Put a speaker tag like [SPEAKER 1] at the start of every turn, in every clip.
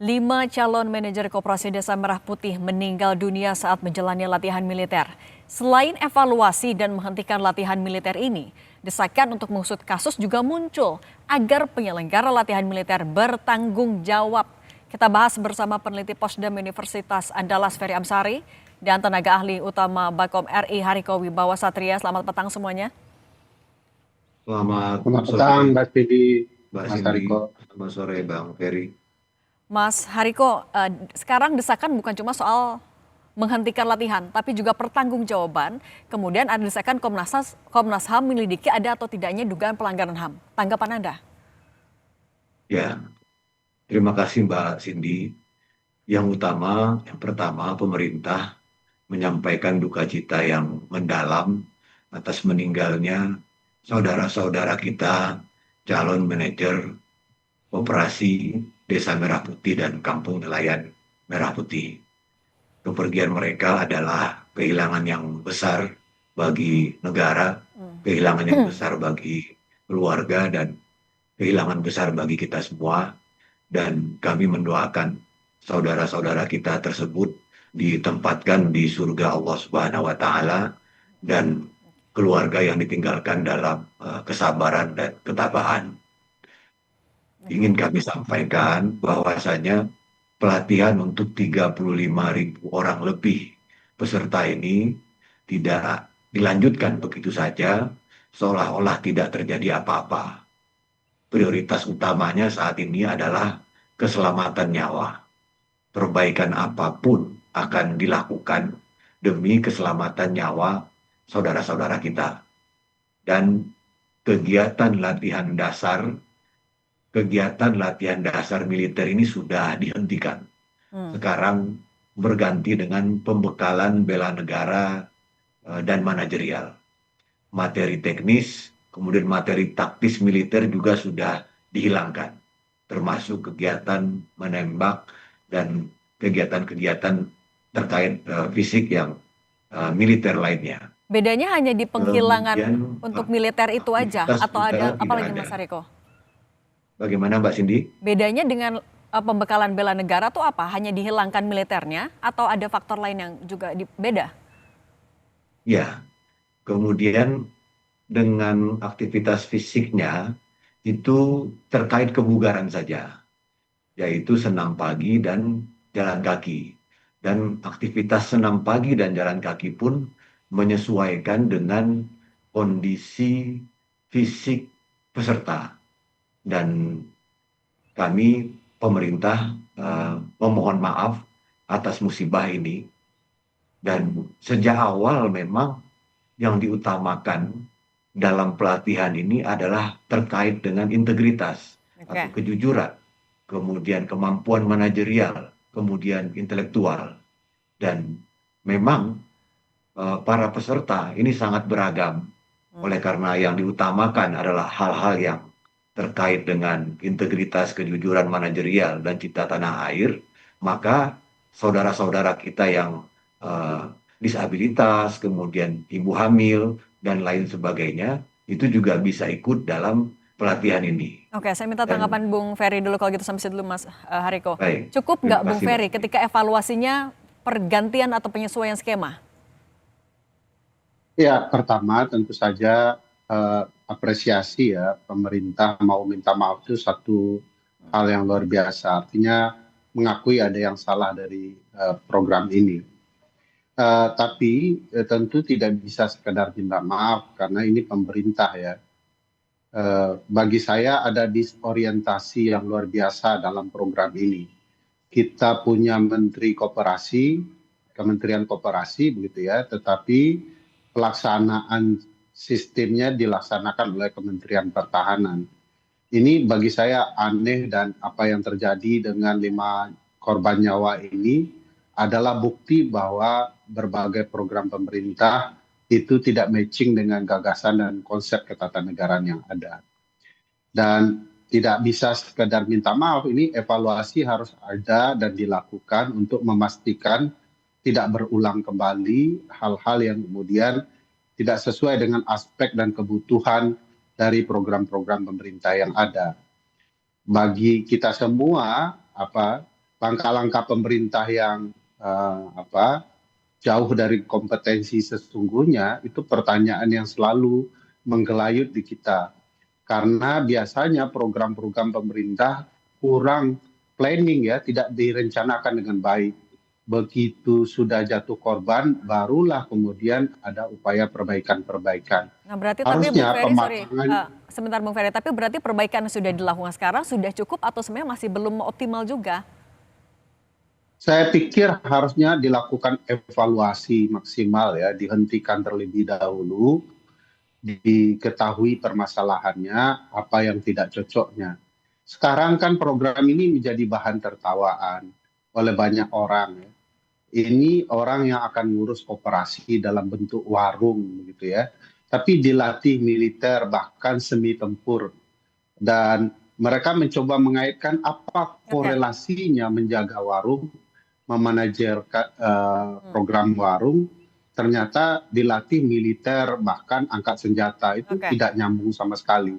[SPEAKER 1] 5 calon manajer Koperasi Desa Merah Putih meninggal dunia saat menjalani latihan militer. Selain evaluasi dan menghentikan latihan militer ini, desakan untuk mengusut kasus juga muncul agar penyelenggara latihan militer bertanggung jawab. Kita bahas bersama peneliti Posdam Universitas Andalas Ferry Amsari dan tenaga ahli utama Bakom RI Hariko Wibawa Satria. Selamat petang semuanya.
[SPEAKER 2] Selamat
[SPEAKER 3] Selamat
[SPEAKER 2] sore,
[SPEAKER 3] petang, Mbak Cindy,
[SPEAKER 2] Mbak
[SPEAKER 3] Mas
[SPEAKER 2] Cindy.
[SPEAKER 3] Hariko.
[SPEAKER 2] Selamat sore, Bang Ferry.
[SPEAKER 1] Mas Hariko, sekarang desakan bukan cuma soal menghentikan latihan, tapi juga pertanggungjawaban. Kemudian ada desakan Komnas HAM menyelidiki ada atau tidaknya dugaan pelanggaran HAM. Tanggapan Anda?
[SPEAKER 2] Ya, terima kasih Mbak Cindy. Yang pertama pemerintah menyampaikan duka cita yang mendalam atas meninggalnya saudara-saudara kita, calon manajer operasi Desa Merah Putih dan Kampung Nelayan Merah Putih. Kepergian mereka adalah kehilangan yang besar bagi negara, kehilangan yang besar bagi keluarga, dan kehilangan besar bagi kita semua. Dan kami mendoakan saudara-saudara kita tersebut ditempatkan di surga Allah Subhanahu wa Ta'ala, dan keluarga yang ditinggalkan dalam kesabaran dan ketabahan. Ingin kami sampaikan bahwasanya pelatihan untuk 35.000 orang lebih peserta ini tidak dilanjutkan begitu saja, seolah-olah tidak terjadi apa-apa. Prioritas utamanya saat ini adalah keselamatan nyawa. Perbaikan apapun akan dilakukan demi keselamatan nyawa saudara-saudara kita. Dan kegiatan latihan dasar militer ini sudah dihentikan. Sekarang berganti dengan pembekalan bela negara dan manajerial. Materi teknis, kemudian materi taktis militer juga sudah dihilangkan, termasuk kegiatan menembak dan kegiatan-kegiatan terkait fisik yang militer lainnya.
[SPEAKER 1] Bedanya hanya di penghilangan
[SPEAKER 2] Kemudian,
[SPEAKER 1] untuk militer itu aja
[SPEAKER 2] aktivitas
[SPEAKER 1] atau
[SPEAKER 2] juga
[SPEAKER 1] ada apa
[SPEAKER 2] tidak
[SPEAKER 1] lagi
[SPEAKER 2] ada.
[SPEAKER 1] Mas Hariko?
[SPEAKER 2] Bagaimana Mbak Cindy?
[SPEAKER 1] Bedanya dengan pembekalan bela negara tuh apa? Hanya dihilangkan militernya atau ada faktor lain yang juga beda?
[SPEAKER 2] Ya, kemudian dengan aktivitas fisiknya itu terkait kebugaran saja, yaitu senam pagi dan jalan kaki. Dan aktivitas senam pagi dan jalan kaki pun menyesuaikan dengan kondisi fisik peserta. Dan kami pemerintah memohon maaf atas musibah ini. Dan sejak awal memang yang diutamakan dalam pelatihan ini adalah terkait dengan integritas atau kejujuran, kemudian kemampuan manajerial, kemudian intelektual. Dan memang para peserta ini sangat beragam. Oleh karena yang diutamakan adalah hal-hal yang terkait dengan integritas, kejujuran manajerial, dan cita tanah air, maka saudara-saudara kita yang disabilitas, kemudian ibu hamil, dan lain sebagainya, itu juga bisa ikut dalam pelatihan ini.
[SPEAKER 1] Oke, saya minta tanggapan Bung Ferry dulu kalau gitu sampai situ dulu Mas Hariko.
[SPEAKER 2] Baik,
[SPEAKER 1] Cukup nggak Bung
[SPEAKER 2] kasih,
[SPEAKER 1] Ferry ketika evaluasinya pergantian atau penyesuaian skema?
[SPEAKER 3] Ya, pertama tentu saja apresiasi ya, pemerintah mau minta maaf itu satu hal yang luar biasa. Artinya mengakui ada yang salah dari program ini. Tapi tentu tidak bisa sekedar minta maaf karena ini pemerintah ya. Bagi saya ada disorientasi yang luar biasa dalam program ini. Kita punya Menteri Koperasi, Kementerian Koperasi begitu ya, tetapi pelaksanaan sistemnya dilaksanakan oleh Kementerian Pertahanan. Ini bagi saya aneh, dan apa yang terjadi dengan 5 korban nyawa ini adalah bukti bahwa berbagai program pemerintah itu tidak matching dengan gagasan dan konsep ketatanegaraan yang ada. Dan tidak bisa sekedar minta maaf, ini evaluasi harus ada dan dilakukan untuk memastikan tidak berulang kembali hal-hal yang kemudian tidak sesuai dengan aspek dan kebutuhan dari program-program pemerintah yang ada. Bagi kita semua, langkah-langkah pemerintah yang jauh dari kompetensi sesungguhnya, itu pertanyaan yang selalu menggelayut di kita. Karena biasanya program-program pemerintah kurang planning ya, tidak direncanakan dengan baik. Begitu sudah jatuh korban, barulah kemudian ada upaya perbaikan-perbaikan.
[SPEAKER 1] Nah berarti tapi Bung
[SPEAKER 3] Harusnya
[SPEAKER 1] Ferry, sorry,
[SPEAKER 3] pematangan,
[SPEAKER 1] sebentar Bung Ferry, tapi berarti perbaikan yang sudah dilakukan sekarang sudah cukup atau sebenarnya masih belum optimal juga?
[SPEAKER 3] saya pikir harusnya dilakukan evaluasi maksimal ya, dihentikan terlebih dahulu, diketahui permasalahannya, apa yang tidak cocoknya. Sekarang kan program ini menjadi bahan tertawaan oleh banyak orang. Ya. Ini orang yang akan ngurus operasi dalam bentuk warung gitu ya. Tapi dilatih militer bahkan semi tempur. Dan mereka mencoba mengaitkan apa
[SPEAKER 1] Oke.
[SPEAKER 3] korelasinya menjaga warung, memanajer program warung, ternyata dilatih militer bahkan angkat senjata, itu
[SPEAKER 1] Oke.
[SPEAKER 3] tidak nyambung sama sekali.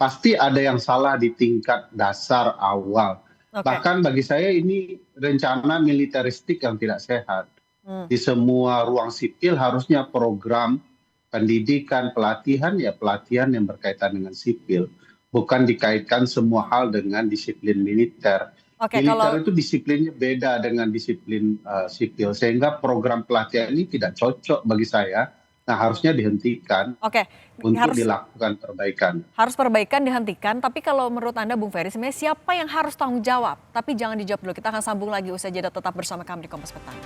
[SPEAKER 3] Pasti ada yang salah di tingkat dasar awal.
[SPEAKER 1] Oke.
[SPEAKER 3] Bahkan bagi saya ini rencana militeristik yang tidak sehat.
[SPEAKER 1] Hmm.
[SPEAKER 3] Di semua ruang sipil harusnya program pendidikan, pelatihan ya pelatihan yang berkaitan dengan sipil. Bukan dikaitkan semua hal dengan disiplin militer.
[SPEAKER 1] Oke,
[SPEAKER 3] Militer
[SPEAKER 1] kalau
[SPEAKER 3] itu disiplinnya beda dengan disiplin sipil, sehingga program pelatihan ini tidak cocok bagi saya. Nah, harusnya dihentikan
[SPEAKER 1] oke
[SPEAKER 3] untuk
[SPEAKER 1] harus
[SPEAKER 3] dilakukan perbaikan.
[SPEAKER 1] harus perbaikan dihentikan. Tapi kalau menurut Anda Bung Ferry, sebenarnya siapa yang harus tanggung jawab? Tapi jangan dijawab dulu. Kita akan sambung lagi usai jeda, tetap bersama kami di Kompas Petang.